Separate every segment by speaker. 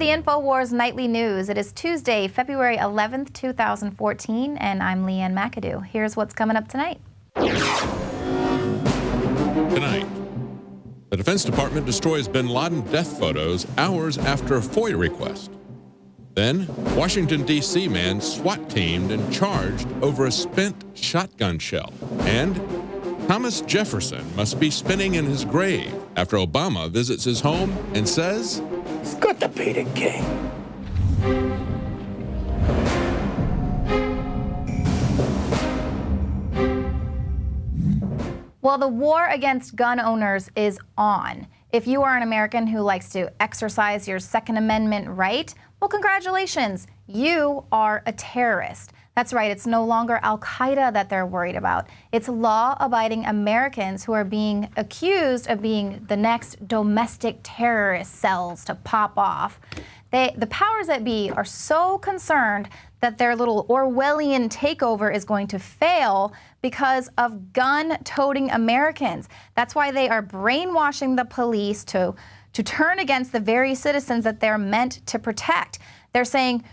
Speaker 1: the INFOWARS Nightly News. It is Tuesday, February 11th, 2014, and I'm Leanne McAdoo. Here's what's coming up tonight.
Speaker 2: Tonight, the Defense Department destroys bin Laden death photos hours after a FOIA request. Then, Washington, D.C. man SWAT-teamed and charged over a spent shotgun shell. And Thomas Jefferson must be spinning in his grave after Obama visits his home and says,
Speaker 3: "It's good to be the king."
Speaker 1: Well, the war against gun owners is on. If you are an American who likes to exercise your Second Amendment right, well, congratulations, you are a terrorist. That's right, it's no longer Al-Qaeda that they're worried about. It's law-abiding Americans who are being accused of being the next domestic terrorist cells to pop off. The powers that be are so concerned that their little Orwellian takeover is going to fail because of gun-toting Americans. That's why they are brainwashing the police to turn against the very citizens that they're meant to protect. They're saying,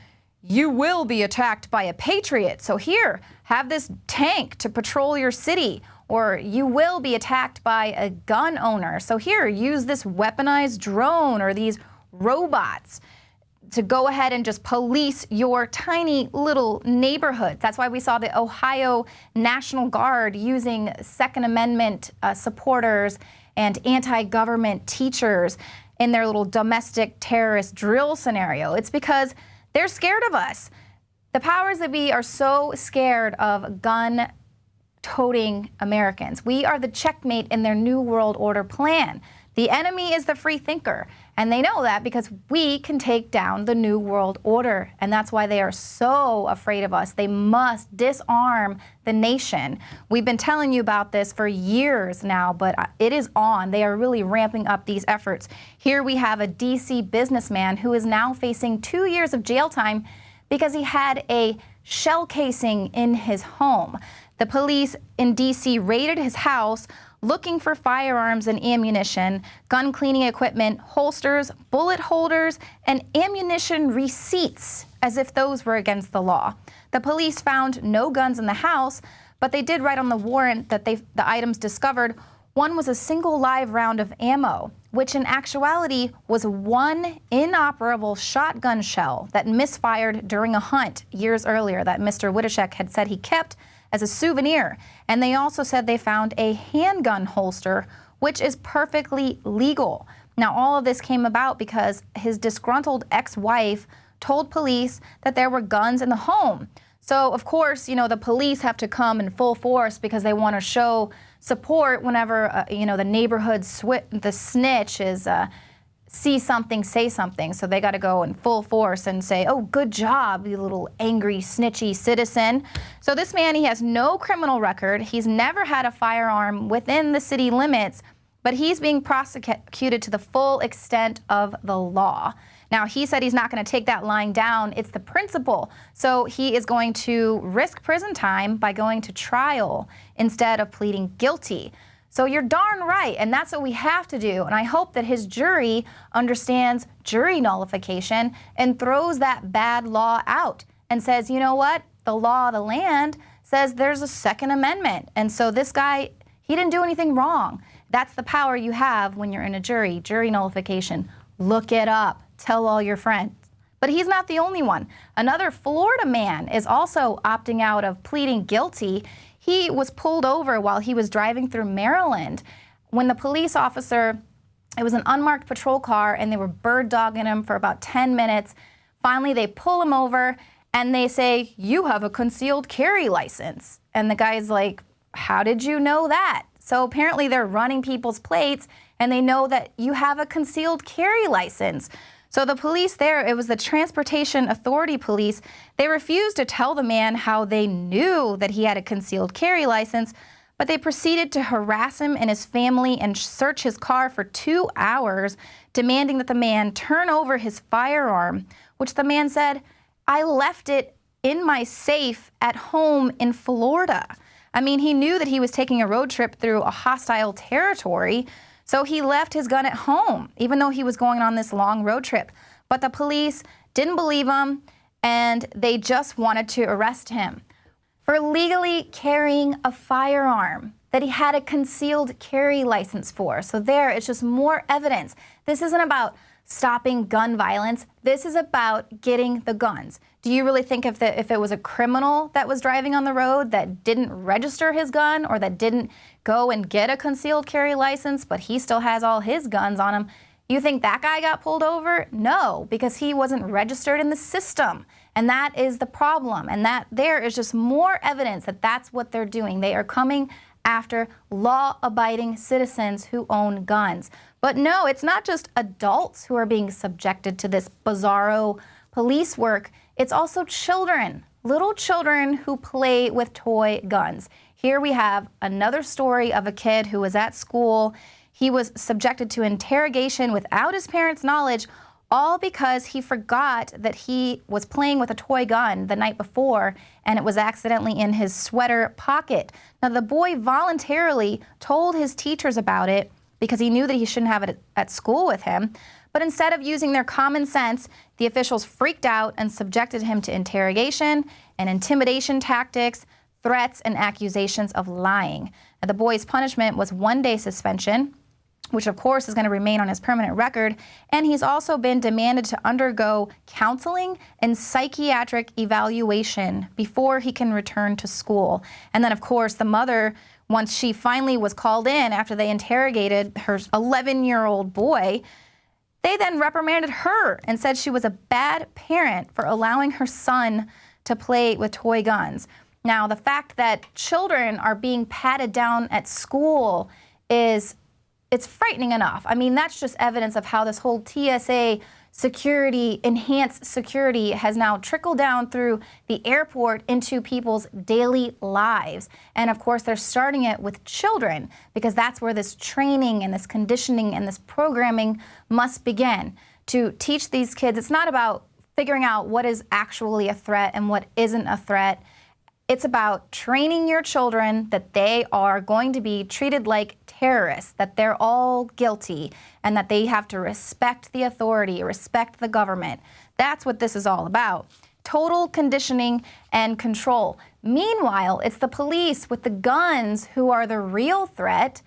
Speaker 1: you will be attacked by a patriot, so here, have this tank to patrol your city. Or you will be attacked by a gun owner, so here, use this weaponized drone or these robots to go ahead and just police your tiny little neighborhood. That's why we saw the Ohio National Guard using Second Amendment supporters and anti-government teachers in their little domestic terrorist drill scenario. It's because they're scared of us. The powers that be are so scared of gun-toting Americans. We are the checkmate in their New World Order plan. The enemy is the free thinker, and they know that because we can take down the New World Order, and that's why they are so afraid of us. They must disarm the nation. We've been telling you about this for years now, but it is on. They are really ramping up these efforts. Here we have a D.C. businessman who is now facing 2 years of jail time because he had a shell casing in his home. The police in D.C. raided his house looking for firearms and ammunition, gun cleaning equipment, holsters, bullet holders, and ammunition receipts, as if those were against the law. The police found no guns in the house, but they did write on the warrant that the items discovered, one was a single live round of ammo, which in actuality was one inoperable shotgun shell that misfired during a hunt years earlier that Mr. Witteshek had said he kept as a souvenir. And they also said they found a handgun holster, which is perfectly legal. Now, all of this came about because his disgruntled ex-wife told police that there were guns in the home. So, of course, you know, the police have to come in full force because they want to show support whenever, you know, the neighborhood the snitch is see something, say something. So they got to go in full force and say, oh, good job, you little angry, snitchy citizen. So this man, he has no criminal record. He's never had a firearm within the city limits, but he's being prosecuted to the full extent of the law. Now, he said he's not going to take that lying down. It's the principle. So he is going to risk prison time by going to trial instead of pleading guilty. So you're darn right, and that's what we have to do. And I hope that his jury understands jury nullification and throws that bad law out and says, you know what? The law of the land says there's a Second Amendment. And so this guy, he didn't do anything wrong. That's the power you have when you're in a jury nullification. Look it up. Tell all your friends. But he's not the only one. Another Florida man is also opting out of pleading guilty. He was pulled over while he was driving through Maryland. When the police officer, it was an unmarked patrol car, and they were bird dogging him for about 10 minutes. Finally, they pull him over, and they say, you have a concealed carry license. And the guy's like, how did you know that? So apparently they're running people's plates, and they know that you have a concealed carry license. So the police there, it was the Transportation Authority Police, they refused to tell the man how they knew that he had a concealed carry license, but they proceeded to harass him and his family and search his car for 2 hours, demanding that the man turn over his firearm, which the man said, I left it in my safe at home in Florida. I mean, he knew that he was taking a road trip through a hostile territory, so he left his gun at home, even though he was going on this long road trip. But the police didn't believe him, and they just wanted to arrest him for legally carrying a firearm that he had a concealed carry license for. So there, it's just more evidence. This isn't about stopping gun violence. This is about getting the guns. Do you really think if it was a criminal that was driving on the road that didn't register his gun or that didn't go and get a concealed carry license, but he still has all his guns on him, you think that guy got pulled over? No, because he wasn't registered in the system. And that is the problem. And that there is just more evidence that that's what they're doing. They are coming after law-abiding citizens who own guns. But no, it's not just adults who are being subjected to this bizarro police work. It's also children, little children who play with toy guns. Here we have another story of a kid who was at school. He was subjected to interrogation without his parents' knowledge, all because he forgot that he was playing with a toy gun the night before and it was accidentally in his sweater pocket. Now, the boy voluntarily told his teachers about it because he knew that he shouldn't have it at school with him. But instead of using their common sense, the officials freaked out and subjected him to interrogation and intimidation tactics, threats, and accusations of lying. Now, the boy's punishment was 1-day suspension, which of course is going to remain on his permanent record, and he's also been demanded to undergo counseling and psychiatric evaluation before he can return to school. And then of course the mother, once she finally was called in after they interrogated her 11-year-old boy, they then reprimanded her and said she was a bad parent for allowing her son to play with toy guns. Now, the fact that children are being patted down at school it's frightening enough. I mean, that's just evidence of how this whole TSA security, enhanced security, has now trickled down through the airport into people's daily lives. And of course, they're starting it with children because that's where this training and this conditioning and this programming must begin. To teach these kids, it's not about figuring out what is actually a threat and what isn't a threat. It's about training your children that they are going to be treated like terrorists, that they're all guilty, and that they have to respect the authority, respect the government. That's what this is all about. Total conditioning and control. Meanwhile, it's the police with the guns who are the real threat.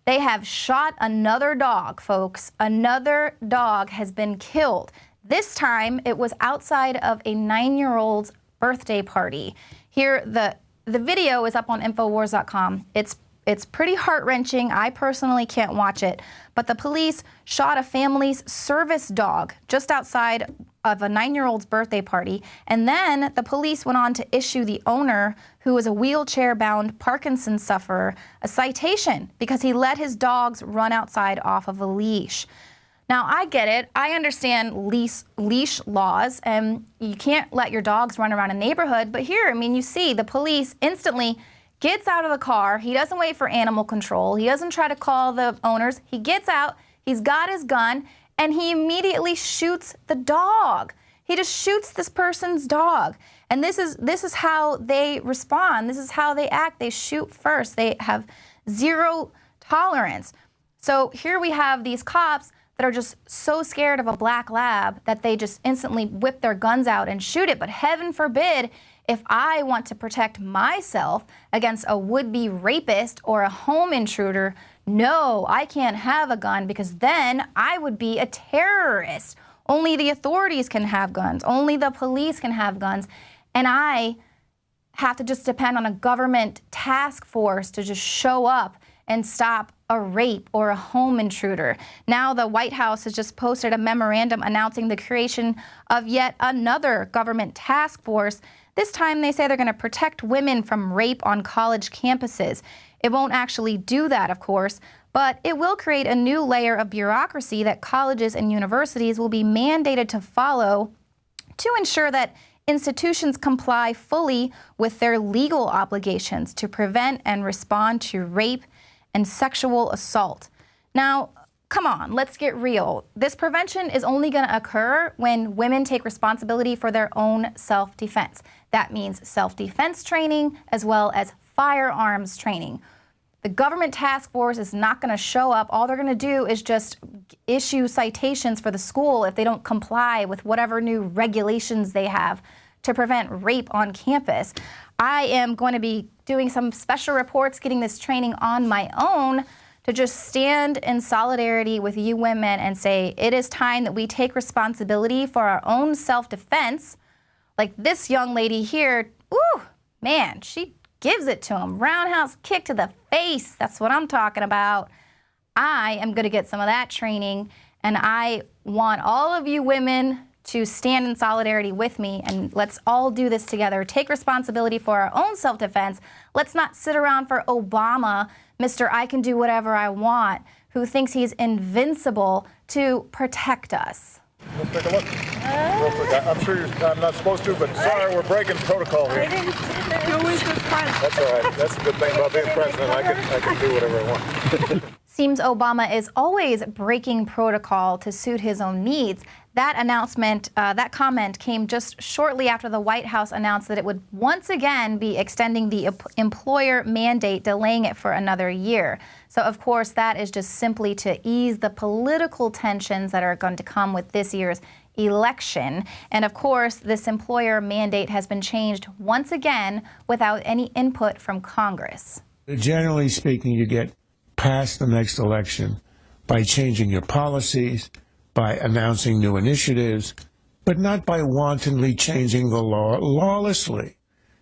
Speaker 1: They have shot another dog, folks. Another dog has been killed. This time, it was outside of a 9-year-old's birthday party. Here, the video is up on INFOWARS.com. It's pretty heart-wrenching. I personally can't watch it. But the police shot a family's service dog just outside of a 9-year-old's birthday party. And then the police went on to issue the owner, who was a wheelchair-bound Parkinson's sufferer, a citation because he let his dogs run outside off of a leash. Now, I get it. I understand leash laws, and you can't let your dogs run around a neighborhood. But here, I mean, you see the police instantly gets out of the car. He doesn't wait for animal control. He doesn't try to call the owners. He gets out, he's got his gun, and he immediately shoots the dog. He just shoots this person's dog. And this is how they respond. This is how they act. They shoot first. They have zero tolerance. So here we have these cops that are just so scared of a black lab that they just instantly whip their guns out and shoot it. But heaven forbid, if I want to protect myself against a would-be rapist or a home intruder, no, I can't have a gun because then I would be a terrorist. Only the authorities can have guns. Only the police can have guns. And I have to just depend on a government task force to just show up and stop a rape or a home intruder. Now the White House has just posted a memorandum announcing the creation of yet another government task force. This time they say they're going to protect women from rape on college campuses. It won't actually do that, of course, but it will create a new layer of bureaucracy that colleges and universities will be mandated to follow to ensure that institutions comply fully with their legal obligations to prevent and respond to rape and sexual assault. Now, come on, let's get real. This prevention is only going to occur when women take responsibility for their own self-defense. That means self-defense training as well as firearms training. The government task force is not going to show up. All they're going to do is just issue citations for the school if they don't comply with whatever new regulations they have to prevent rape on campus. I am going to be doing some special reports, getting this training on my own to just stand in solidarity with you women and say it is time that we take responsibility for our own self-defense. Like this young lady here, ooh, man, she gives it to him. Roundhouse kick to the face. That's what I'm talking about. I am going to get some of that training, and I want all of you women to stand in solidarity with me, and let's all do this together. Take responsibility for our own self-defense. Let's not sit around for Obama, Mr. I can do whatever I want, who thinks he's invincible to protect us.
Speaker 4: Let's take a look. Real quick. I'm sure I'm not supposed to, but sorry, we're breaking protocol here.
Speaker 5: You're always the president.
Speaker 4: That's all right. That's the good thing about being president. I can do whatever I want.
Speaker 1: Seems Obama is always breaking protocol to suit his own needs. That announcement, that comment came just shortly after the White House announced that it would once again be extending the employer mandate, delaying it for another year. So, of course, that is just simply to ease the political tensions that are going to come with this year's election. And, of course, this employer mandate has been changed once again without any input from Congress.
Speaker 6: Generally speaking, you get past the next election by changing your policies, by announcing new initiatives, but not by wantonly changing the law lawlessly.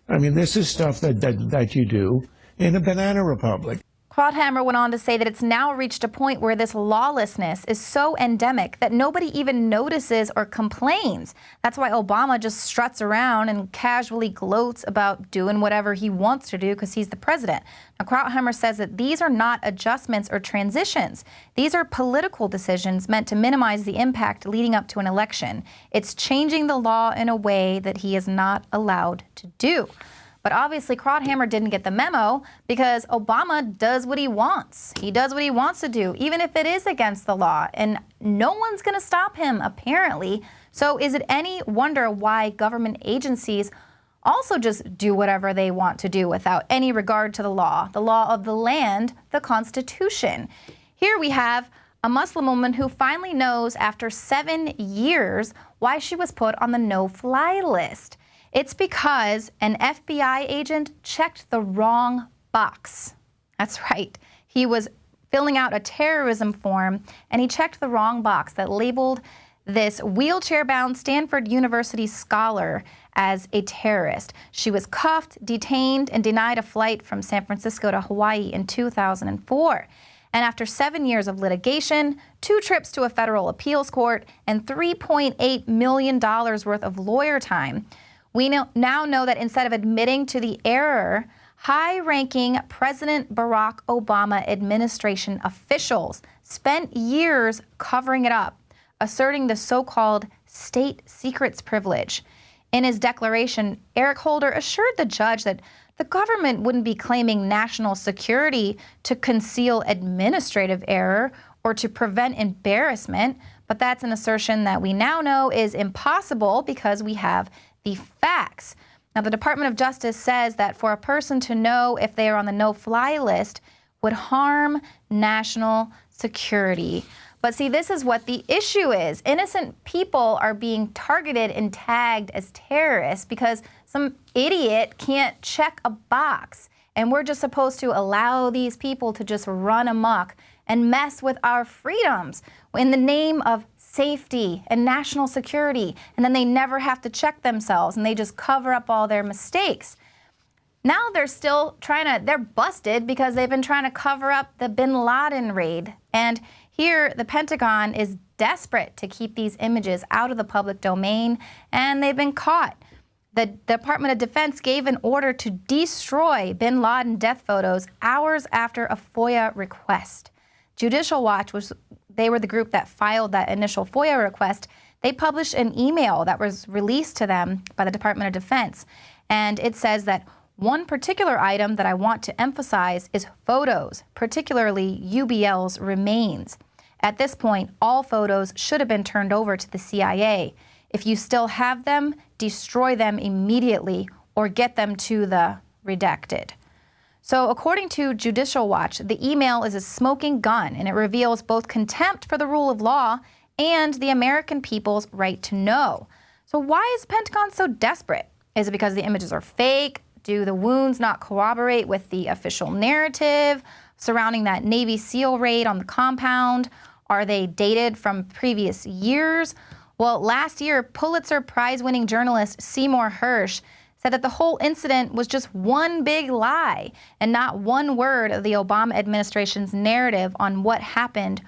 Speaker 6: I mean, this is stuff that you do in a banana republic.
Speaker 1: Krauthammer went on to say that it's now reached a point where this lawlessness is so endemic that nobody even notices or complains. That's why Obama just struts around and casually gloats about doing whatever he wants to do because he's the president. Now, Krauthammer says that these are not adjustments or transitions. These are political decisions meant to minimize the impact leading up to an election. It's changing the law in a way that he is not allowed to do. But obviously, Krauthammer didn't get the memo because Obama does what he wants. He does what he wants to do, even if it is against the law. And no one's going to stop him, apparently. So is it any wonder why government agencies also just do whatever they want to do without any regard to the law of the land, the Constitution? Here we have a Muslim woman who finally knows after 7 years why she was put on the no-fly list. It's because an FBI agent checked the wrong box. That's right. He was filling out a terrorism form, and he checked the wrong box that labeled this wheelchair-bound Stanford University scholar as a terrorist. She was cuffed, detained, and denied a flight from San Francisco to Hawaii in 2004. And after 7 years of litigation, 2 trips to a federal appeals court, and $3.8 million worth of lawyer time, we now know that instead of admitting to the error, high-ranking President Barack Obama administration officials spent years covering it up, asserting the so-called state secrets privilege. In his declaration, Eric Holder assured the judge that the government wouldn't be claiming national security to conceal administrative error or to prevent embarrassment, but that's an assertion that we now know is impossible because we have the facts. Now, the Department of Justice says that for a person to know if they are on the no-fly list would harm national security. But see, this is what the issue is. Innocent people are being targeted and tagged as terrorists because some idiot can't check a box. And we're just supposed to allow these people to just run amok and mess with our freedoms in the name of safety and national security, and then they never have to check themselves and they just cover up all their mistakes. Now they're still they're busted because they've been trying to cover up the Bin Laden raid. And here the Pentagon is desperate to keep these images out of the public domain, and they've been caught. The Department of Defense gave an order to destroy Bin Laden death photos hours after a FOIA request. Judicial Watch they were the group that filed that initial FOIA request. They published an email that was released to them by the Department of Defense. And it says that one particular item that I want to emphasize is photos, particularly UBL's remains. At this point, all photos should have been turned over to the CIA. If you still have them, destroy them immediately or get them to the redacted. So according to Judicial Watch, the email is a smoking gun, and it reveals both contempt for the rule of law and the American people's right to know. So why is the Pentagon so desperate? Is it because the images are fake? Do the wounds not corroborate with the official narrative surrounding that Navy SEAL raid on the compound? Are they dated from previous years? Well, last year, Pulitzer Prize-winning journalist Seymour Hersh said that the whole incident was just one big lie and not one word of the Obama administration's narrative on what happened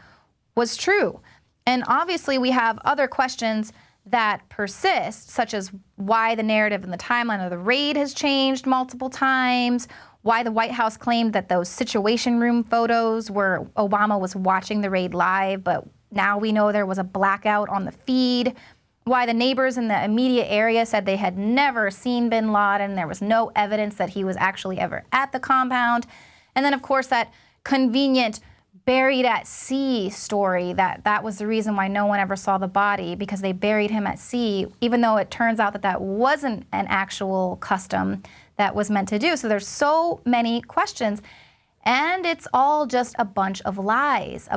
Speaker 1: was true. And obviously we have other questions that persist, such as why the narrative and the timeline of the raid has changed multiple times, why the White House claimed that those Situation Room photos where Obama was watching the raid live, but now we know there was a blackout on the feed, why the neighbors in the immediate area said they had never seen bin Laden. There was no evidence that he was actually ever at the compound. And then, of course, that convenient buried at sea story, that was the reason why no one ever saw the body, because they buried him at sea, even though it turns out that that wasn't an actual custom that was meant to do. So there's so many questions. And it's all just a bunch of lies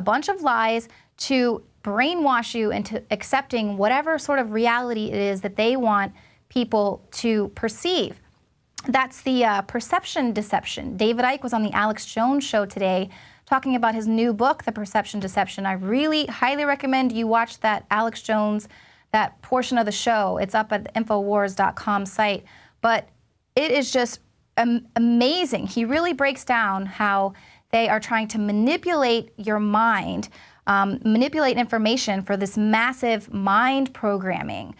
Speaker 1: to brainwash you into accepting whatever sort of reality it is that they want people to perceive. That's the perception deception. David Icke was on the Alex Jones show today talking about his new book, The Perception Deception. I really highly recommend you watch that Alex Jones, that portion of the show. It's up at the INFOWARS.com site. But it is just amazing. He really breaks down how they are trying to manipulate your mind, manipulate information for this massive mind programming,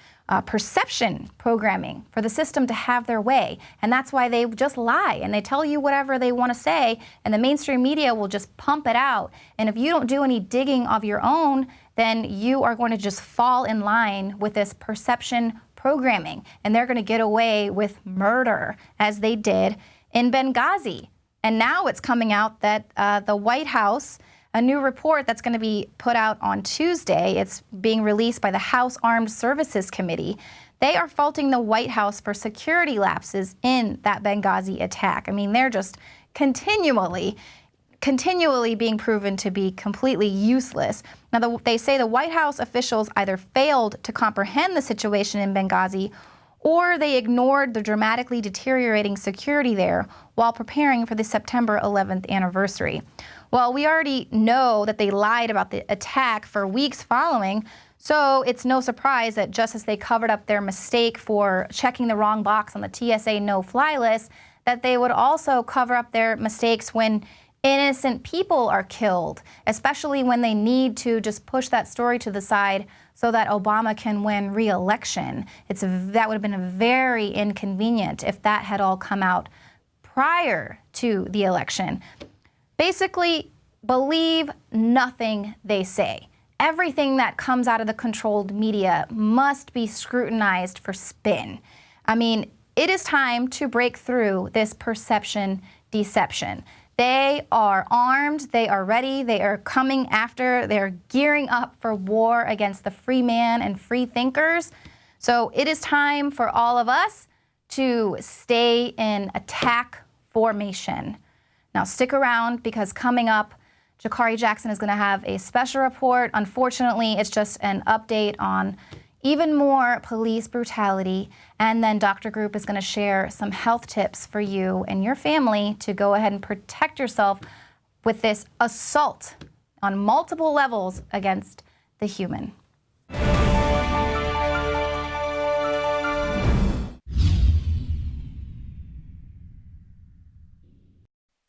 Speaker 1: perception programming for the system to have their way. And that's why they just lie and they tell you whatever they want to say, and the mainstream media will just pump it out. And if you don't do any digging of your own, then you are going to just fall in line with this perception programming, and they're going to get away with murder as they did in Benghazi. And now it's coming out that the White House, a new report that's going to be put out on Tuesday, it's being released by the House Armed Services Committee. They are faulting the White House for security lapses in that Benghazi attack. I mean, they're just continually being proven to be completely useless. Now, they say the White House officials either failed to comprehend the situation in Benghazi, or they ignored the dramatically deteriorating security there while preparing for the September 11th anniversary. Well, we already know that they lied about the attack for weeks following, so it's no surprise that just as they covered up their mistake for checking the wrong box on the TSA no-fly list, that they would also cover up their mistakes when innocent people are killed, especially when they need to just push that story to the side so that Obama can win re-election. That would have been very inconvenient if that had all come out prior to the election. Basically, believe nothing they say. Everything that comes out of the controlled media must be scrutinized for spin. I mean, it is time to break through this perception deception. They are armed, they are ready, they are coming after, they're gearing up for war against the free man and free thinkers. So it is time for all of us to stay in attack formation. Now stick around, because coming up, Jakari Jackson is going to have a special report. Unfortunately, it's just an update on even more police brutality. And then Dr. Group is going to share some health tips for you and your family to go ahead and protect yourself with this assault on multiple levels against the human.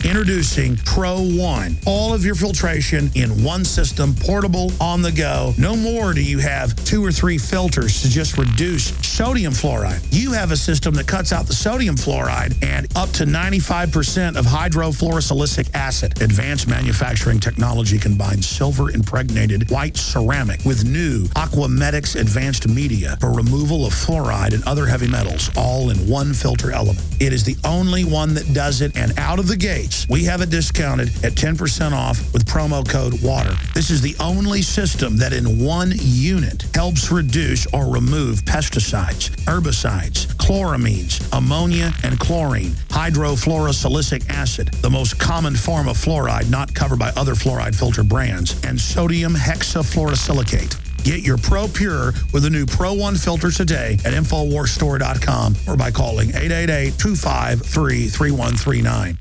Speaker 7: Introducing Pro One. All of your filtration in one system, portable, on the go. No more do you have 2 or 3 filters to just reduce sodium fluoride. You have a system that cuts out the sodium fluoride and up to 95% of hydrofluorosilicic acid. Advanced manufacturing technology combines silver-impregnated white ceramic with new Aquamedics advanced media for removal of fluoride and other heavy metals, all in one filter element. It is the only one that does it, and out of the gates, we have it discounted at 10% off with promo code WATER. This is the only system that in one unit helps reduce or remove pesticides, herbicides, chloramines, ammonia, and chlorine, hydrofluorosilicic acid, the most common form of fluoride not covered by other fluoride filter brands, and sodium hexafluorosilicate. Get your Pro Pure with the new Pro 1 filter today at InfoWarsStore.com or by calling 888-253-3139.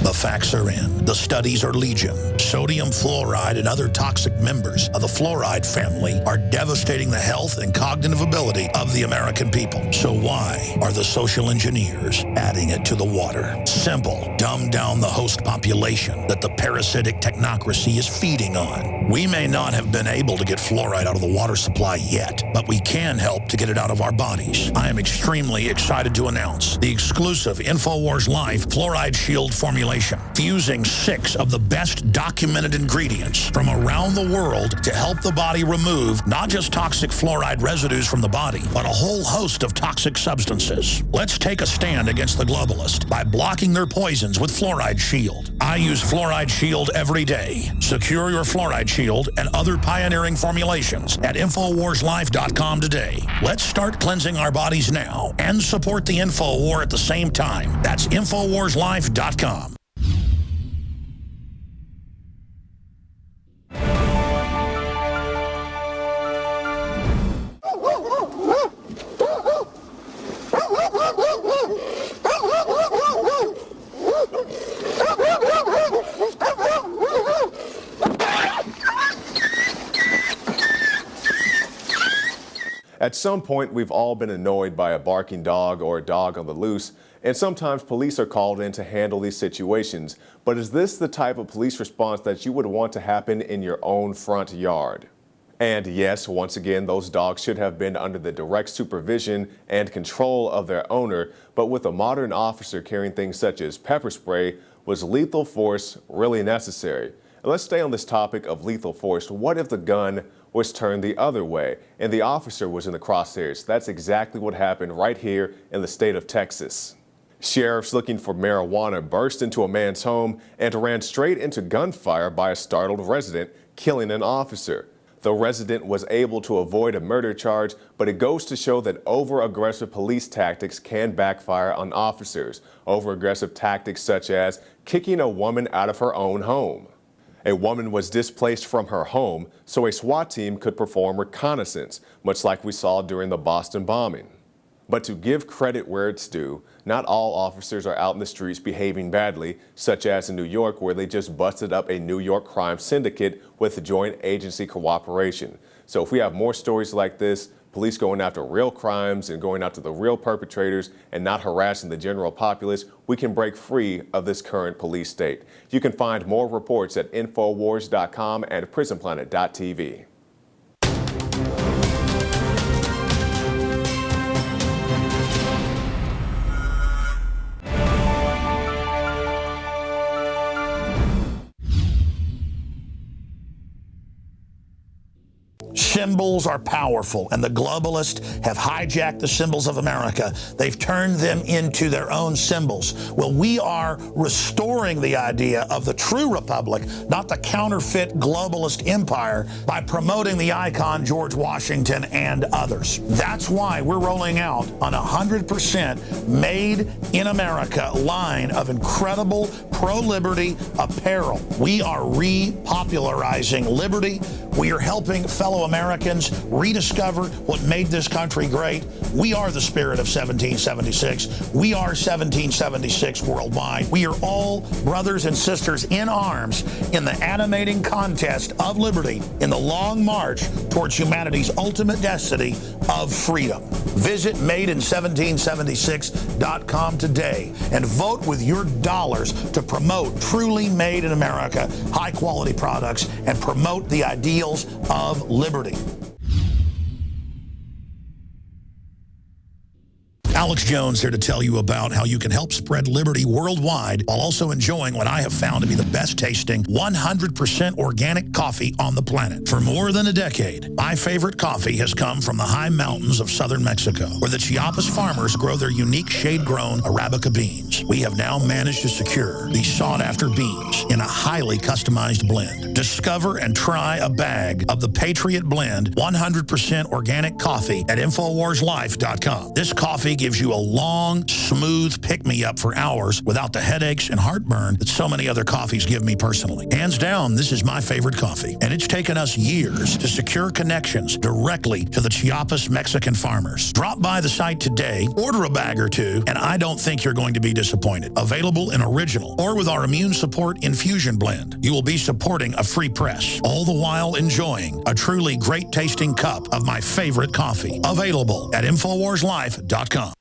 Speaker 7: The facts are in. The studies are legion. Sodium fluoride and other toxic members of the fluoride family are devastating the health and cognitive ability of the American people. So why are the social engineers adding it to the water? Simple. Dumb down the host population that the parasitic technocracy is feeding on. We may not have been able to get fluoride out of the water supply yet, but we can help to get it out of our bodies. I am extremely excited to announce the exclusive InfoWars Life Fluoride Shield formulation, fusing 6 of the best documented ingredients from around the world to help the body remove not just toxic fluoride residues from the body, but a whole host of toxic substances. Let's take a stand against the globalists by blocking their poisons with Fluoride Shield. I use Fluoride Shield every day. Secure your Fluoride Shield and other pioneering formulations at InfoWarsLife.com today. Let's start cleansing our bodies now and support the Info War at the same time. That's InfoWarsLife.com.
Speaker 8: At some point, we've all been annoyed by a barking dog or a dog on the loose, and sometimes police are called in to handle these situations. But is this the type of police response that you would want to happen in your own front yard? And yes, once again, those dogs should have been under the direct supervision and control of their owner, but with a modern officer carrying things such as pepper spray, was lethal force really necessary? And let's stay on this topic of lethal force. What if the gun was turned the other way and the officer was in the crosshairs? That's exactly what happened right here in the state of Texas. Sheriffs looking for marijuana burst into a man's home and ran straight into gunfire by a startled resident, killing an officer. The resident was able to avoid a murder charge, but it goes to show that over-aggressive police tactics can backfire on officers. Over-aggressive tactics such as kicking a woman out of her own home. A woman was displaced from her home so a SWAT team could perform reconnaissance, much like we saw during the Boston bombing. But to give credit where it's due, not all officers are out in the streets behaving badly, such as in New York, where they just busted up a New York crime syndicate with joint agency cooperation. So if we have more stories like this, police going after real crimes and going after the real perpetrators and not harassing the general populace, we can break free of this current police state. You can find more reports at Infowars.com and PrisonPlanet.tv.
Speaker 7: Symbols are powerful, and the globalists have hijacked the symbols of America. They've turned them into their own symbols. Well, we are restoring the idea of the true republic, not the counterfeit globalist empire, by promoting the icon George Washington and others. That's why we're rolling out an 100% made in America line of incredible pro-liberty apparel. We are repopularizing liberty. We are helping fellow Americans rediscover what made this country great. We are the spirit of 1776. We are 1776 worldwide. We are all brothers and sisters in arms in the animating contest of liberty in the long march towards humanity's ultimate destiny of freedom. Visit madein1776.com today and vote with your dollars to promote truly made in America, high-quality products, and promote the ideals of liberty. Alex Jones here to tell you about how you can help spread liberty worldwide while also enjoying what I have found to be the best tasting 100% organic coffee on the planet. For more than a decade, my favorite coffee has come from the high mountains of southern Mexico, where the Chiapas farmers grow their unique shade-grown Arabica beans. We have now managed to secure these sought-after beans in a highly customized blend. Discover and try a bag of the Patriot Blend 100% organic coffee at InfoWarsLife.com. This coffee gives you a long, smooth pick-me-up for hours without the headaches and heartburn that so many other coffees give me personally. Hands down, this is my favorite coffee, and it's taken us years to secure connections directly to the Chiapas Mexican farmers. Drop by the site today, order a bag or two, and I don't think you're going to be disappointed. Available in original or with our immune support infusion blend. You will be supporting a free press, all the while enjoying a truly great tasting cup of my favorite coffee. Available at InfoWarsLife.com.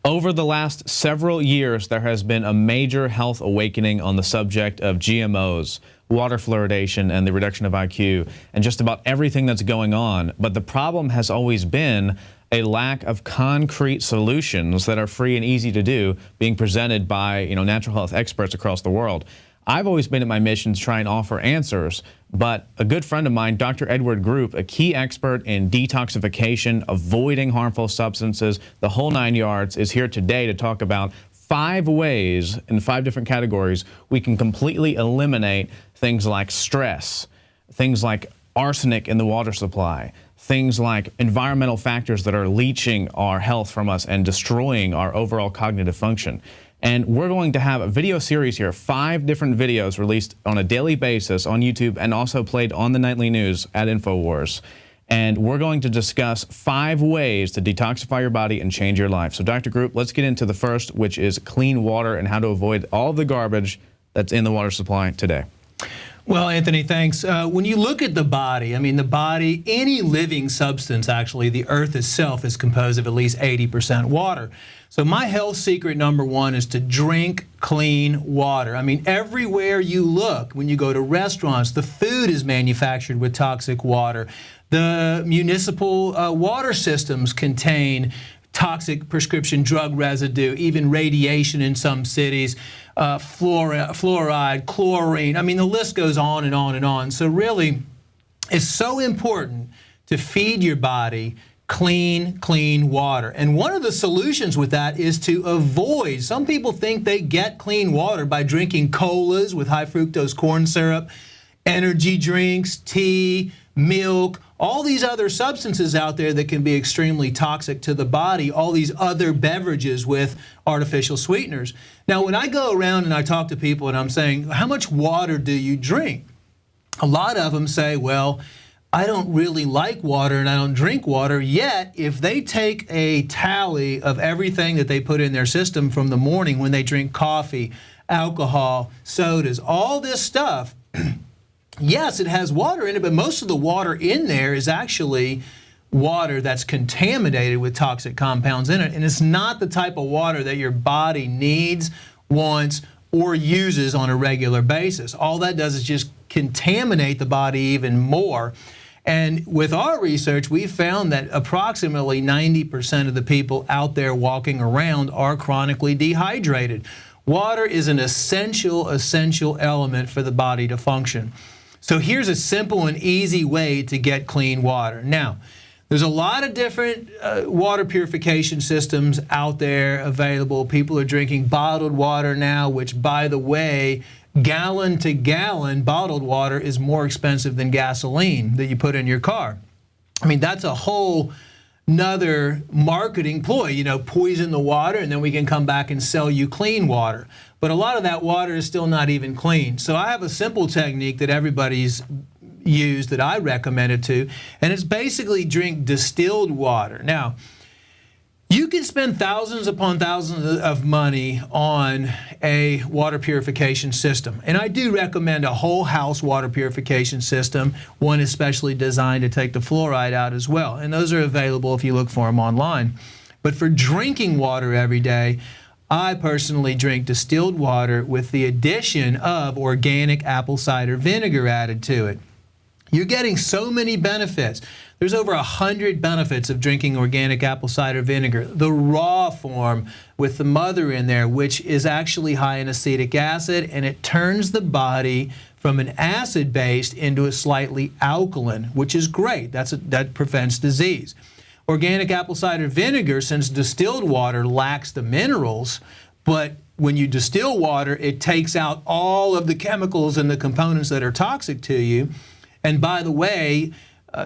Speaker 9: Over the last several years, there has been a major health awakening on the subject of GMOs, water fluoridation, and the reduction of IQ, and just about everything that's going on. But the problem has always been a lack of concrete solutions that are free and easy to do being presented by, natural health experts across the world. I've always been at my mission to try and offer answers, but a good friend of mine, Dr. Edward Group, a key expert in detoxification, avoiding harmful substances, the whole 9 yards, is here today to talk about 5 ways in 5 different categories we can completely eliminate things like stress, things like arsenic in the water supply, things like environmental factors that are leaching our health from us and destroying our overall cognitive function. And we're going to have a video series here, 5 different videos released on a daily basis on YouTube and also played on the nightly news at InfoWars. And we're going to discuss 5 ways to detoxify your body and change your life. So Dr. Group, let's get into the first, which is clean water and how to avoid all the garbage that's in the water supply today.
Speaker 10: Well, Anthony, thanks. When you look at the body, the body, any living substance, actually, the earth itself is composed of at least 80% water. So my health secret number 1 is to drink clean water. Everywhere you look, when you go to restaurants, the food is manufactured with toxic water. The municipal water systems contain toxic prescription drug residue, even radiation in some cities, fluoride, chlorine. The list goes on and on and on. So really, it's so important to feed your body clean water. And one of the solutions with that is to avoid, some people think they get clean water by drinking colas with high fructose corn syrup, energy drinks, tea, milk, all these other substances out there that can be extremely toxic to the body, all these other beverages with artificial sweeteners. Now, when I go around and I talk to people and I'm saying, how much water do you drink? A lot of them say, well, I don't really like water and I don't drink water. Yet, if they take a tally of everything that they put in their system from the morning when they drink coffee, alcohol, sodas, all this stuff, yes, it has water in it, but most of the water in there is actually water that's contaminated with toxic compounds in it. And it's not the type of water that your body needs, wants, or uses on a regular basis. All that does is just contaminate the body even more. And with our research, we found that approximately 90% of the people out there walking around are chronically dehydrated. Water is an essential element for the body to function. So here's a simple and easy way to get clean water. Now, there's a lot of different water purification systems out there available. People are drinking bottled water now, which, by the way, gallon to gallon bottled water is more expensive than gasoline that you put in your car. That's a whole nother marketing ploy, poison the water and then we can come back and sell you clean water. But a lot of that water is still not even clean. So I have a simple technique that everybody's used that I recommend it to, and it's basically drink distilled water. Now, you can spend thousands upon thousands of money on a water purification system. And I do recommend a whole house water purification system, one especially designed to take the fluoride out as well. And those are available if you look for them online. But for drinking water every day, I personally drink distilled water with the addition of organic apple cider vinegar added to it. You're getting so many benefits. There's over 100 benefits of drinking organic apple cider vinegar. The raw form with the mother in there, which is actually high in acetic acid, and it turns the body from an acid-based into a slightly alkaline, which is great. That prevents disease. Organic apple cider vinegar, since distilled water lacks the minerals, but when you distill water, it takes out all of the chemicals and the components that are toxic to you. And by the way,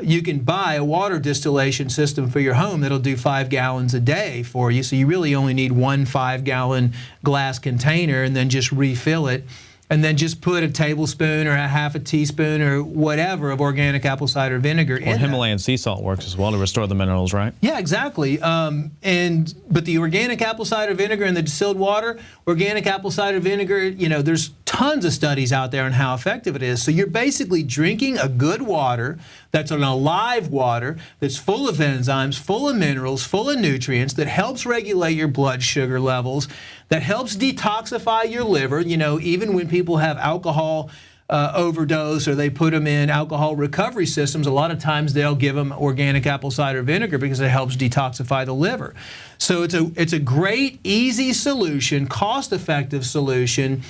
Speaker 10: you can buy a water distillation system for your home that'll do 5 gallons a day for you. So you really only need 1 5-gallon glass container, and then just refill it. And then just put a tablespoon or a half a teaspoon or whatever of organic apple cider vinegar in.
Speaker 9: Or Himalayan sea salt works as well to restore the minerals, right?
Speaker 10: Yeah, exactly. But the organic apple cider vinegar and the distilled water, organic apple cider vinegar, you know, there's tons of studies out there on how effective it is. So you're basically drinking a good water that's an alive water that's full of enzymes, full of minerals, full of nutrients, that helps regulate your blood sugar levels, that helps detoxify your liver. You know, even when people have alcohol overdose or they put them in alcohol recovery systems, a lot of times they'll give them organic apple cider vinegar because it helps detoxify the liver. So it's a great, easy solution, cost-effective solution,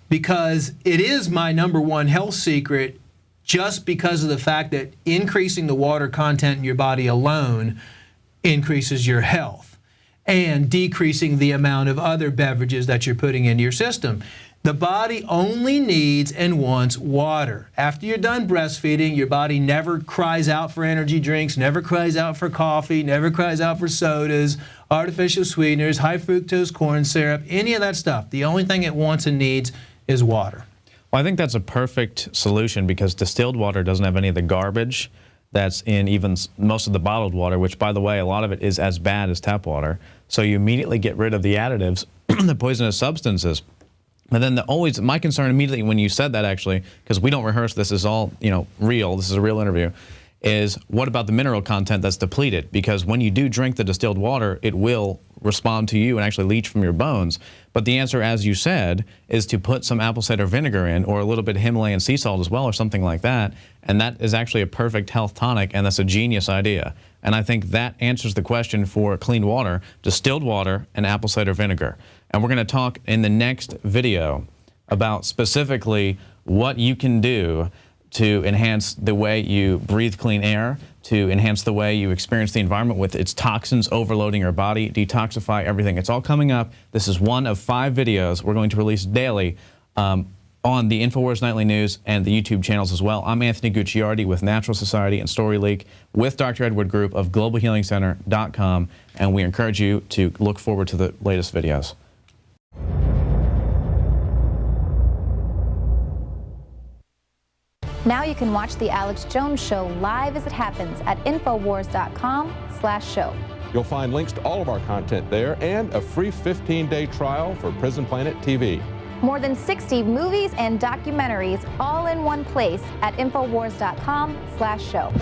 Speaker 10: because it is my #1 health secret, just because of the fact that increasing the water content in your body alone increases your health, and decreasing the amount of other beverages that you're putting into your system. The body only needs and wants water. After you're done breastfeeding, your body never cries out for energy drinks, never cries out for coffee, never cries out for sodas, artificial sweeteners, high fructose corn syrup, any of that stuff. The only thing it wants and needs is water.
Speaker 9: Well, I think that's a perfect solution, because distilled water doesn't have any of the garbage that's in even most of the bottled water, which, by the way, a lot of it is as bad as tap water. So you immediately get rid of the additives, the poisonous substances. But then my concern immediately when you said that, actually, because we don't rehearse, this is all, you know, real, this is a real interview, is what about the mineral content that's depleted? Because when you do drink the distilled water, it will respond to you and actually leach from your bones. But the answer, as you said, is to put some apple cider vinegar in, or a little bit of Himalayan sea salt as well, or something like that. And that is actually a perfect health tonic, and that's a genius idea. And I think that answers the question for clean water: distilled water and apple cider vinegar. And we're going to talk in the next video about specifically what you can do to enhance the way you breathe clean air, to enhance the way you experience the environment with its toxins overloading your body, detoxify everything. It's all coming up. This is one of 5 videos we're going to release daily on the INFOWARS Nightly News and the YouTube channels as well. I'm Anthony Gucciardi with Natural Society and Story Leak, with Dr. Edward Group of GlobalHealingCenter.com, and we encourage you to look forward to the latest videos.
Speaker 1: Now you can watch The Alex Jones Show live as it happens at Infowars.com/show.
Speaker 2: You'll find links to all of our content there and a free 15-day trial for Prison Planet TV.
Speaker 1: More than 60 movies and documentaries all in one place at Infowars.com/show.